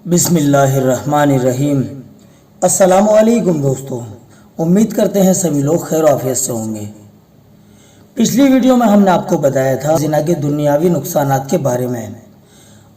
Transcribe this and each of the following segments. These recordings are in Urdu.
بسم اللہ الرحمن الرحیم۔ السلام علیکم دوستو، امید کرتے ہیں سبھی لوگ خیر و عافیت سے ہوں گے۔ پچھلی ویڈیو میں ہم نے آپ کو بتایا تھا زنا کے دنیاوی نقصانات کے بارے میں۔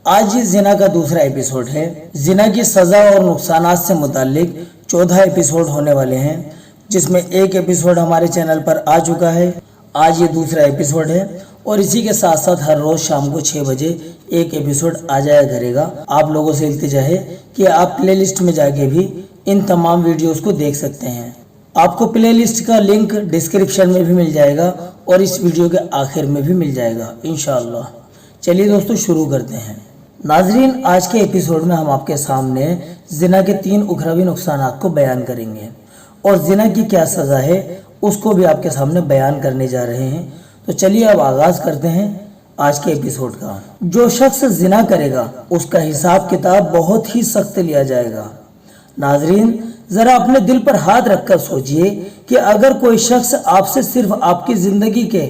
آج اس زنا کا دوسرا ایپیسوڈ ہے۔ زنا کی سزا اور نقصانات سے متعلق 14 ایپیسوڈ ہونے والے ہیں، جس میں ایک ایپیسوڈ ہمارے چینل پر آ چکا ہے۔ آج یہ دوسرا ایپیسوڈ ہے اور اسی کے ساتھ ساتھ ہر روز شام کو 6 بجے ایک ایپیسوڈ آ جایا کرے گا۔ آپ لوگوں سے التجا ہے کہ آپ پلے لسٹ میں جا کے بھی ان تمام ویڈیوز کو دیکھ سکتے ہیں۔ آپ کو پلے لسٹ کا لنک ڈسکرپشن میں بھی مل جائے گا اور اس ویڈیو کے آخر میں بھی مل جائے گا انشاءاللہ۔ چلیے دوستو شروع کرتے ہیں۔ ناظرین، آج کے ایپیسوڈ میں ہم آپ کے سامنے زنا کے 3 اخروی نقصانات کو بیان کریں گے اور زنا کی کیا سزا ہے اس کو بھی آپ کے سامنے بیان کرنے جا رہے ہیں۔ تو چلیے اب آغاز کرتے ہیں آج کے ایپیسوڈ کا۔ جو شخص زنا کرے گا اس کا حساب کتاب بہت ہی سخت لیا جائے گا۔ ناظرین، ذرا اپنے دل پر ہاتھ رکھ کر سوچئے کہ اگر کوئی شخص آپ سے صرف آپ کی زندگی کے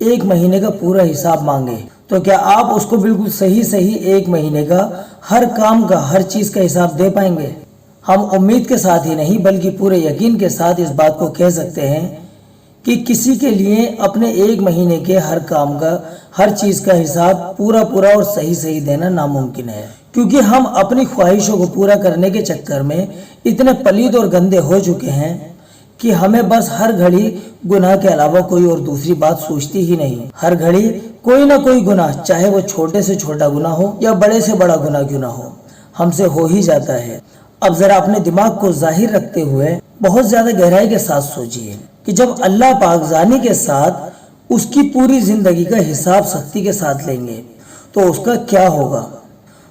1 مہینے کا پورا حساب مانگے تو کیا آپ اس کو بالکل صحیح 1 مہینے کا ہر کام کا، ہر چیز کا حساب دے پائیں گے؟ ہم امید کے ساتھ ہی نہیں بلکہ پورے یقین کے ساتھ اس بات کو کہہ سکتے ہیں کہ کسی کے لیے اپنے 1 مہینے کے ہر کام کا، ہر چیز کا حساب پورا اور صحیح دینا ناممکن ہے، کیونکہ ہم اپنی خواہشوں کو پورا کرنے کے چکر میں اتنے پلید اور گندے ہو چکے ہیں کہ ہمیں بس ہر گھڑی گناہ کے علاوہ کوئی اور دوسری بات سوچتی ہی نہیں۔ ہر گھڑی کوئی نہ کوئی گناہ، چاہے وہ چھوٹے سے چھوٹا گناہ ہو یا بڑے سے بڑا گناہ کیوں نہ ہو، ہم سے ہو ہی جاتا ہے۔ اب ذرا اپنے دماغ کو ظاہر رکھتے ہوئے بہت زیادہ گہرائی کے ساتھ سوچئے کہ جب اللہ پاک زانی کے ساتھ اس کی پوری زندگی کا حساب سختی کے ساتھ لیں گے تو اس کا کیا ہوگا؟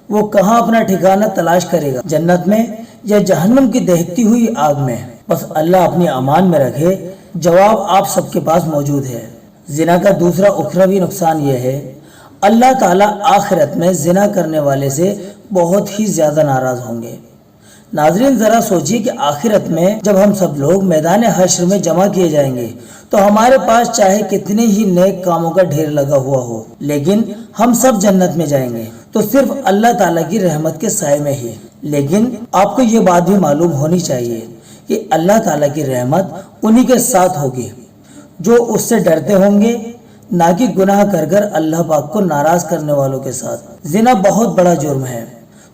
وہ کہاں اپنا ٹھکانہ تلاش کرے گا، جنت میں یا جہنم کی دہتی ہوئی آگ میں؟ بس اللہ اپنی امان میں رکھے، جواب آپ سب کے پاس موجود ہے۔ زنا کا دوسرا اخروی نقصان یہ ہے، اللہ تعالیٰ آخرت میں زنا کرنے والے سے بہت ہی زیادہ ناراض ہوں گے۔ ناظرین، ذرا سوچئے کہ آخرت میں جب ہم سب لوگ میدان حشر میں جمع کیے جائیں گے تو ہمارے پاس چاہے کتنے ہی نیک کاموں کا ڈھیر لگا ہوا ہو، لیکن ہم سب جنت میں جائیں گے تو صرف اللہ تعالیٰ کی رحمت کے سائے میں ہی۔ لیکن آپ کو یہ بات بھی معلوم ہونی چاہیے کہ اللہ تعالیٰ کی رحمت انہی کے ساتھ ہوگی جو اس سے ڈرتے ہوں گے، نہ کہ گناہ کر اللہ پاک کو ناراض کرنے والوں کے ساتھ۔ زنا بہت بڑا جرم ہے،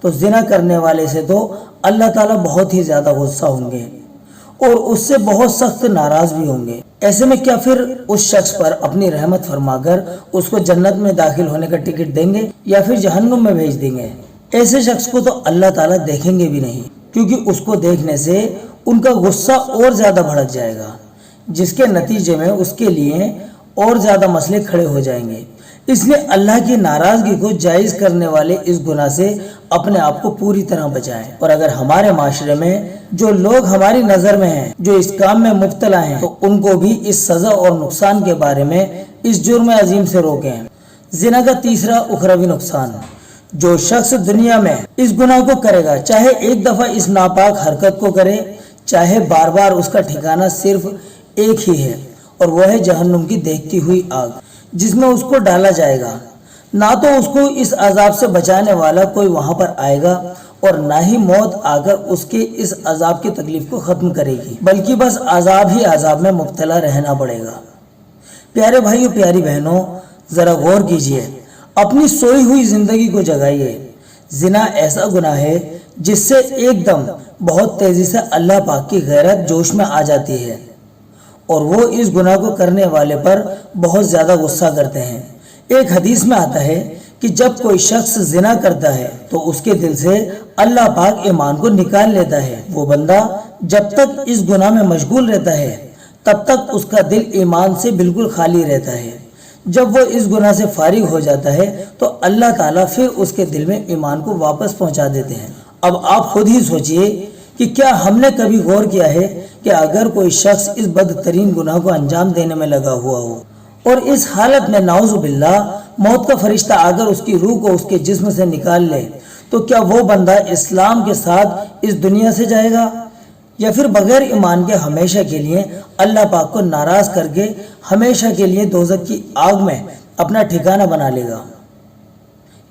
تو زنا کرنے والے سے تو اللہ تعالیٰ بہت ہی زیادہ غصہ ہوں گے اور اس سے بہت سخت ناراض بھی ہوں گے۔ ایسے میں کیا پھر اس شخص پر اپنی رحمت فرما کر اس کو جنت میں داخل ہونے کا ٹکٹ دیں گے یا پھر جہنم میں بھیج دیں گے؟ ایسے شخص کو تو اللہ تعالیٰ دیکھیں گے بھی نہیں، کیونکہ اس کو دیکھنے سے ان کا غصہ اور زیادہ بھڑک جائے گا، جس کے نتیجے میں اس کے لیے اور زیادہ مسئلے کھڑے ہو جائیں گے۔ اس لیے اللہ کی ناراضگی کو جائز کرنے والے اس گناہ سے اپنے آپ کو پوری طرح بچائیں۔ اور اگر ہمارے معاشرے میں جو لوگ ہماری نظر میں ہیں، جو اس کام میں مبتلا ہیں، تو ان کو بھی اس سزا اور نقصان کے بارے میں، اس جرم عظیم سے روکیں۔ زنا کا تیسرا اخروی نقصان، جو شخص دنیا میں اس گناہ کو کرے گا، چاہے ایک دفعہ اس ناپاک حرکت کو کرے، چاہے بار بار، اس کا ٹھکانہ صرف ایک ہی ہے اور وہ ہے جہنم کی دیکھتی ہوئی آگ، جس میں اس کو ڈالا جائے گا۔ نہ تو اس کو اس عذاب سے بچانے والا کوئی وہاں پر آئے گا اور نہ ہی موت آ کر اس کے اس عذاب کی تکلیف کو ختم کرے گی، بلکہ بس عذاب ہی عذاب میں مبتلا رہنا پڑے گا۔ پیارے بھائیو، پیاری بہنوں، ذرا غور کیجئے، اپنی سوئی ہوئی زندگی کو جگائیے۔ زنا ایسا گناہ ہے جس سے ایک دم بہت تیزی سے اللہ پاک کی غیرت جوش میں آ جاتی ہے اور وہ اس گناہ کو کرنے والے پر بہت زیادہ غصہ کرتے ہیں۔ ایک حدیث میں آتا ہے کہ جب کوئی شخص زنا کرتا ہے تو اس کے دل سے اللہ پاک ایمان کو نکال لیتا ہے۔ وہ بندہ جب تک اس گناہ میں مشغول رہتا ہے تب تک اس کا دل ایمان سے بالکل خالی رہتا ہے۔ جب وہ اس گناہ سے فارغ ہو جاتا ہے تو اللہ تعالیٰ پھر اس کے دل میں ایمان کو واپس پہنچا دیتے ہیں۔ اب آپ خود ہی سوچئے کہ کیا ہم نے کبھی غور کیا ہے کہ اگر کوئی شخص اس بدترین گناہ کو انجام دینے میں لگا ہوا ہو اور اس حالت میں نعوذ باللہ موت کا فرشتہ آ کر اس کی روح کو اس کے جسم سے نکال لے، تو کیا وہ بندہ اسلام کے ساتھ اس دنیا سے جائے گا یا پھر بغیر ایمان کے ہمیشہ کے لیے اللہ پاک کو ناراض کر کے ہمیشہ کے لیے دوزخ کی آگ میں اپنا ٹھکانہ بنا لے گا؟